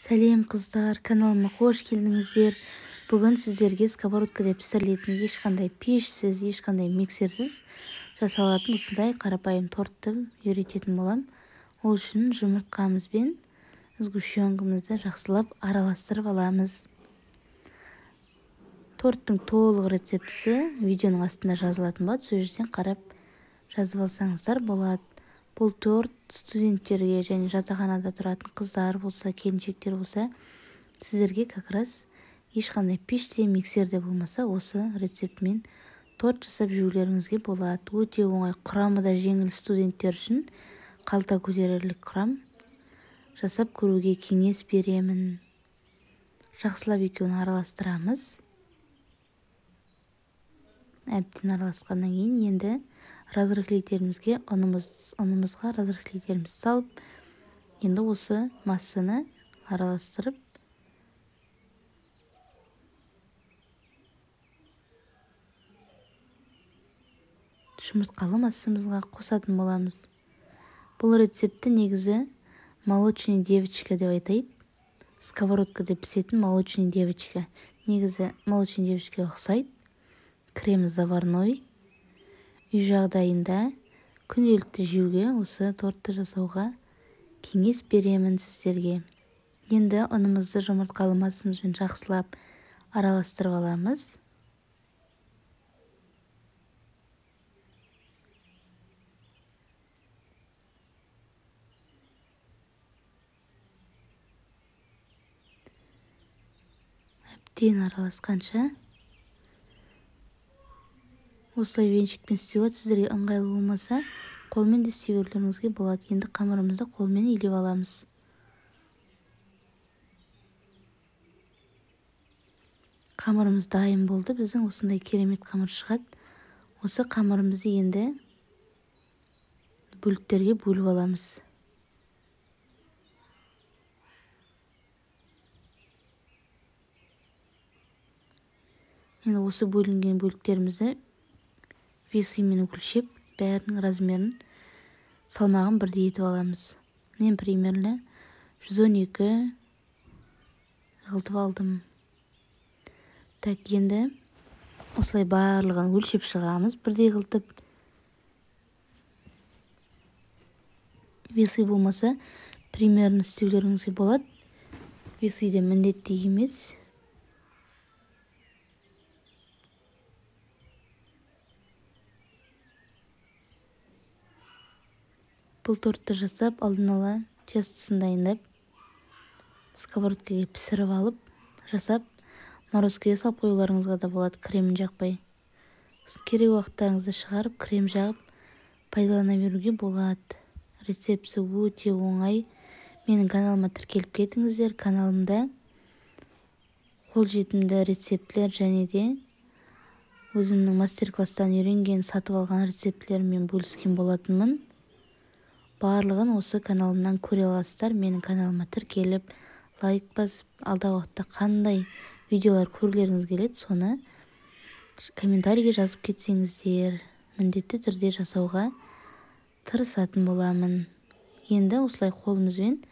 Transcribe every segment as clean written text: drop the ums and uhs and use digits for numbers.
Сәлем қыздар, каналыма қош келдіңіздер. Бүгін сіздерге сковородкада пісірілетін ешқандай пешсіз, ешқандай миксерсіз жасалатын осындай қарапайым тортты үйрететін болам. Ол үшін жұмыртқамызбен сгущенкамызды жақсылап араластырып аламыз. Торттың толық рецептісі видеоның астында жазылатын болады, сол жерден қарап жазып алсаңыздар болады. Бұл торт студенттерге және жатақханада тұратын қыздар болса, келіншектер болса, сіздерге как раз ешқандай пеште, миксерде болмаса, осы рецептімен торт жасап жеулеріңізге болады. Өте оңай, құрамы да жеңіл, студенттер үшін қалта көтерерлік құрам. Жасап көруге кеңес беремін. Жақсылап екеуін араластырамыз. Әбден араласқаннан кейін енді разрыхлителімізге ұнымызға разрыхлителіміз салып, енді осы массаны араластырып жұмыртқалы массамызға қосатын боламыз. Бұл рецепті негізі молочная девочка деп айтайды. Сковородкада пісетін молочная девочка. Негізі молочная девочка ұқсайды. Крем заварной. Үй жағдайында күнделікті жеуге осы тортты жасауға кеңес беремін сіздерге. Енді ұнымызды жұмыртқалы массамызбен жақсылап араластырып аламыз. Әбден араласқанша осылай венчикпен істеуге сіздерге ыңғайлы болмаса, қолмен де істей берулеріңізге болады. Енді қамырымызды қолмен илеп аламыз. Қамырымыз дайын болды. Біздің осындай керемет қамыр шығады. Осы қамырымызды енді бөліктерге бөліп аламыз. Енді осы бөлінген бөліктерімізді весімен өлшеп, бәрінің размерін, салмағын бірдей етіп аламыз. Мен примерлі 112 жылтып алдым. Так, енді осылай барлығын өлшеп шығамыз, бірдей қылтып. Весы болмаса, примерно істеулеріңізге болады. Весы де міндетті емес. Бұл тортты жасап, алдын ала тестісін дайындап, сковородкаға пісіріп алып, жасап, морозкаға салып қоюларыңызға да болады, кремін жақпай. Керек уақыттарыңызды шығарып, крем жағып, пайдалана беруге болады. Рецепті өте оңай. Менің каналыма тіркеліп кетіңіздер. Каналымда қолжетімді рецептілер және де өзімнің мастер-класстан үйренген, сатып алған рецептілермен бөліскен болатынмын. Барлығын осы каналымнан көре аласыздар. Менің каналыма тіркеліп, лайк басып, алдағы уақытта қандай видеолар көргілеріңіз келеді, соны комментарийге жазып кетсеңіздер, міндетті түрде жасауға тырысатын боламын. Енді осылай қолымызбен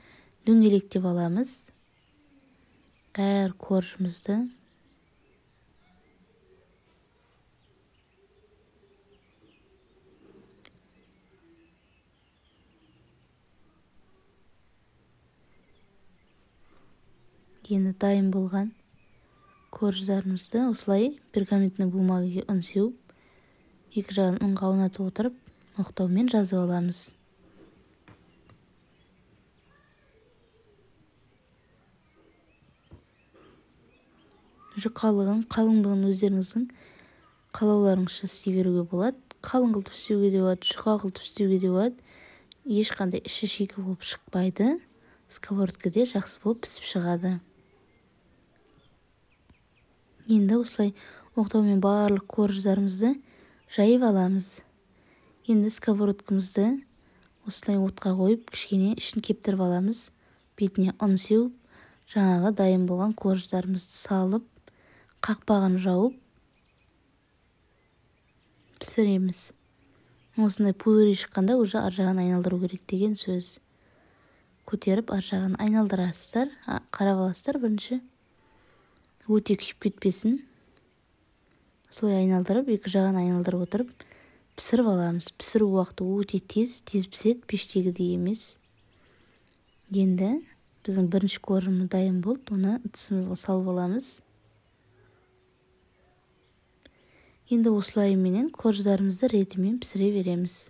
дөңгелектеп аламыз. Әр коржымызды енді дайын болған корждарымызды осылай пергаментный бумагаға ұн сеуіп, екі жағын ұнға аунатып отырып, оқтаумен жазып аламыз. Жұқалығын, қалыңдығын өздеріңіздің қалауларыңызша істей беруге болады. Қалың қылтып істеуге де болады, жұқа қылтып істеуге де болады. Ешқандай іші шикі болып шықпайды. Сковородкада жақсы болып пісіп шығады. Енді осылай оқтаумен барлық корждарымызды жайып аламыз. Енді сковородкамызды осылай отқа қойып, кішкене ішін кептіріп аламыз. Бетіне ұн сеуіп, жаңағы дайын болған корждарымызды салып, қақпағын жауып пісіреміз. Осындай пузырь шыққанда уже ар жағын айналдыру керек деген сөз. көтеріп ар жағын айналдырасыздар. Қарап аласыздар бірінші. Өте күйіп кетпесін. Солай айналдырып, екі жағын айналдырып отырып пісіріп аламыз. Пісіру уақыты өте тез піседі, пештегідей емес. Енді біздің бірінші коржымыз дайын болды. Оны ыдысымызға салып аламыз. Енді осылай менен корждарымызды ретімен пісіре береміз.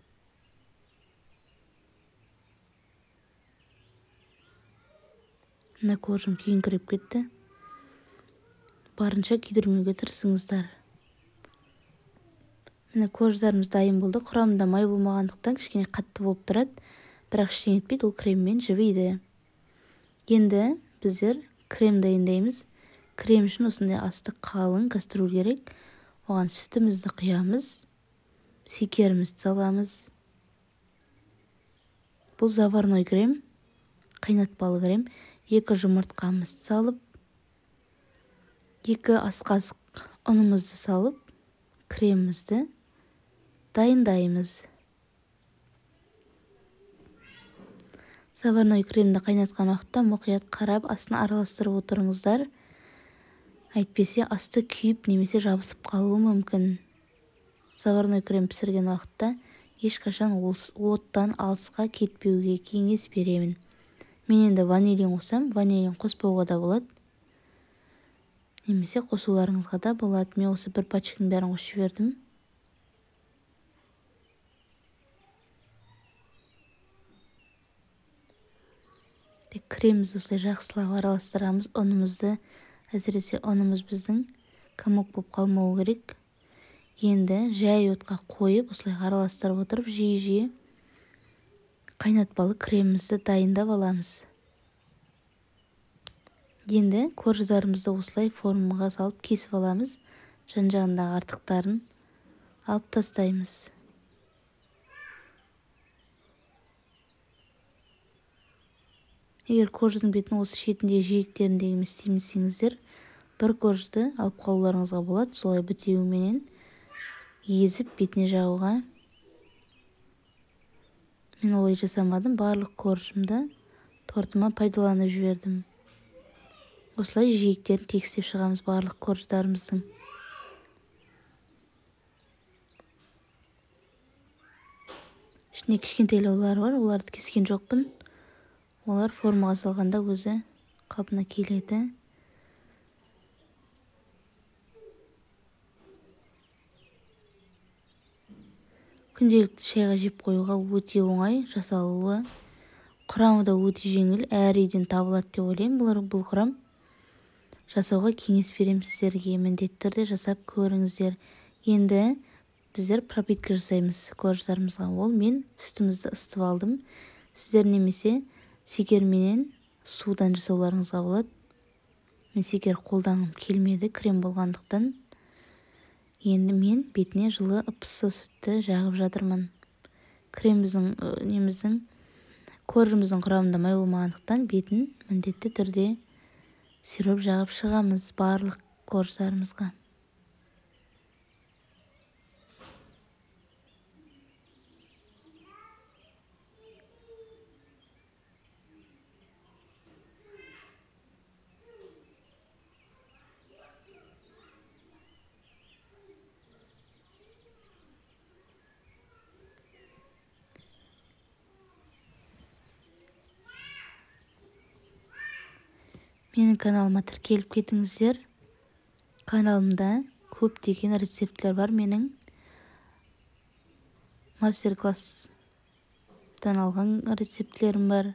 Мына коржым күйіңкіреп кетті. Барынша күйдірмеуге тырысыңыздар. Міне корждарымыз дайын болды. Құрамында май болмағандықтан кішкене қатты болып тұрады. Бірақ ештеңе етпейді, ол креммен жібиді. Енді біздер крем дайындаймыз. Крем үшін осындай асты қалың кастрюль керек. Оған сүтімізді құямыз. Шекерімізді саламыз. Бұл заварной крем, қайнатпалы крем. 2 жұмыртқамызды салып, 2 ас қасық ұнымызды салып, кремімізді дайындаймыз. Заварной кремді қайнатқан уақытта мұқият қарап, астын араластырып отырыңыздар. Әйтпесе асты күйіп немесе жабысып қалуы мүмкін. Заварной крем пісірген уақытта ешқашан оттан алысқа кетпеуге кеңес беремін. Мен енді ванилин қосам, ванилин қоспауға да болады. Немесе қосуларыңызға да болады. Мен осы бір пачканың бәрін қосып жібердім. Кремімізді осылай жақсылап араластырамыз. Ұнымызды, әсіресе ұнымыз біздің комок болып қалмауы керек. Енді жай отқа қойып, осылай араластырып отырып, жиі-жиі қайнатпалы кремімізді дайындап аламыз. Енді корждарымызды осылай формаға салып кесіп аламыз. Жан-жағындағы артықтарын алып тастаймыз. Егер корждың бетін осы шетінде жиектеріндегі істемесеңіздер, бір коржды алып қалуларыңызға болады. Солай бітеуіменен езіп бетіне жағуға. Мен олай жасамадым. Барлық коржымды тортыма пайдаланып жібердім. Осылай жиектерін тегістеп шығамыз барлық корждарымыздың. Ішінде кішкентайлаулар бар, оларды кескен жоқпын. Олар формаға салғанда өзі қалпына келеді. Күнделікті шайға жеп қоюға өте оңай, жасалуы. Құрамы да өте жеңіл, әр үйден табылады деп ойлаймын. Бұл құрам жасауға кеңес беремін сіздерге. Міндетті түрде жасап көріңіздер. Енді біздер пропитка жасаймыз корждарымызға. Ол мен сүтімізді ысытып алдым. Сіздер немесе шекерменен судан жасауларыңызға болады. Мен шекер қолданғым келмеді, крем болғандықтан. Енді мен бетіне жылы ып-ыссы сүтті жағып жатырмын. Коржымыздың құрамында май болмағандықтан бетін міндетті түрде сироп жағып шығамыз барлық корждарымызға. Менің каналыма тіркеліп кетіңіздер. Каналымда көптеген рецепттер бар. Менің мастер-класстан алған рецептлерім бар.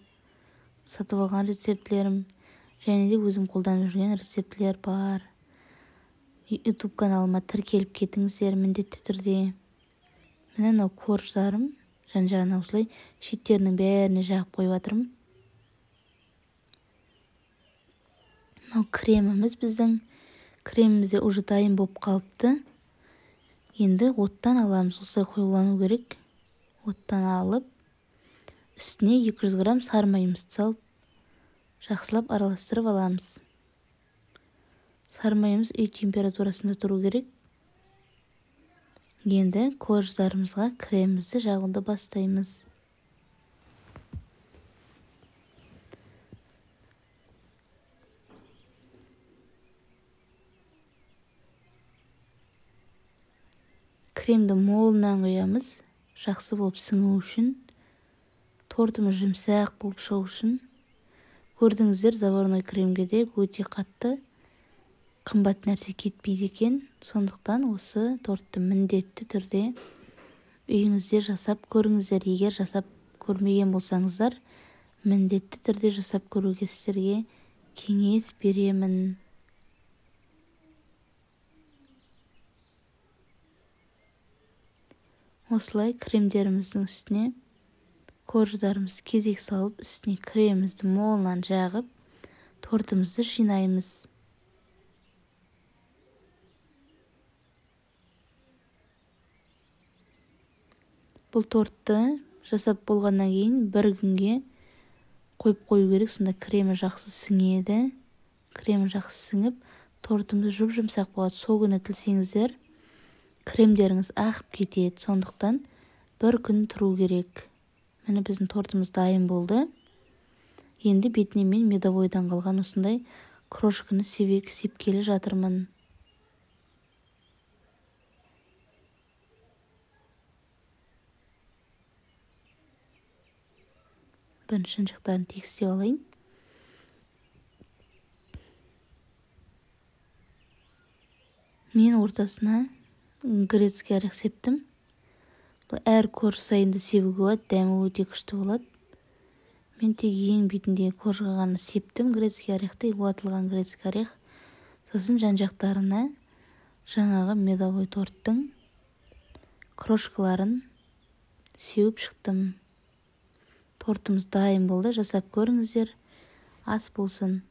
Сатып алған рецептлерім. Және де өзім қолданып жүрген рецептлер бар. YouTube каналыма тіркеліп кетіңіздер міндетті түрде. Міне корждарым жан-жағына осылай шеттерінің бәріне жағып қойып жатырмын. Креміміз біздің. Кремімізде уже дайын болып қалыпты. Енді оттан аламыз. Осылай қойылану керек. Оттан алып, үстіне 200 грамм сары майымызды салып, жақсылап араластырып аламыз. Сары майымыз үй температурасында тұру керек. Енді корждарымызға кремімізді жағуды бастаймыз. кремді молынан құямыз, жақсы болып сіңу үшін, тортымыз жұмсақ болып шығу үшін. Көрдіңіздер, заварной кремге де өте қатты қымбат нәрсе кетпейді екен. Сондықтан осы тортты міндетті түрде үйіңізде жасап көріңіздер. Егер жасап көрмеген болсаңыздар, міндетті түрде жасап көруге сіздерге кеңес беремін. Осылай кремдеріміздің үстіне корждарымыз кезек салып, үстіне кремімізді молынан жағып, тортымызды жинаймыз. Бұл тортты жасап болғаннан кейін бір күнге қойып қою керек, сонда кремі жақсы сіңеді. Кремі жақсы сіңіп, тортымыз жұп-жұмсақ болады. Сол күні тілсеңіздер, кремдеріңіз ағып кетеді. Сондықтан бір күн тұру керек. Міне біздің тортымыз дайын болды. Енді бетіне мен медовойдан қалған осындай крошканы сепкелі жатырмын. Бірінші жақтарын тегістеп алайын. Мен ортасына грецкий орех септім. Бұл әр корж сайында себуге болады, дәмі өте күшті болады. Мен тек ең бетіндегі коржға ғана септім грецкий орехты, уатылған грецкий орех. Сосын жан-жақтарына жаңағы медовой торттың крошкаларын сеуіп шықтым. Тортымыз дайын болды, жасап көріңіздер, ас болсын.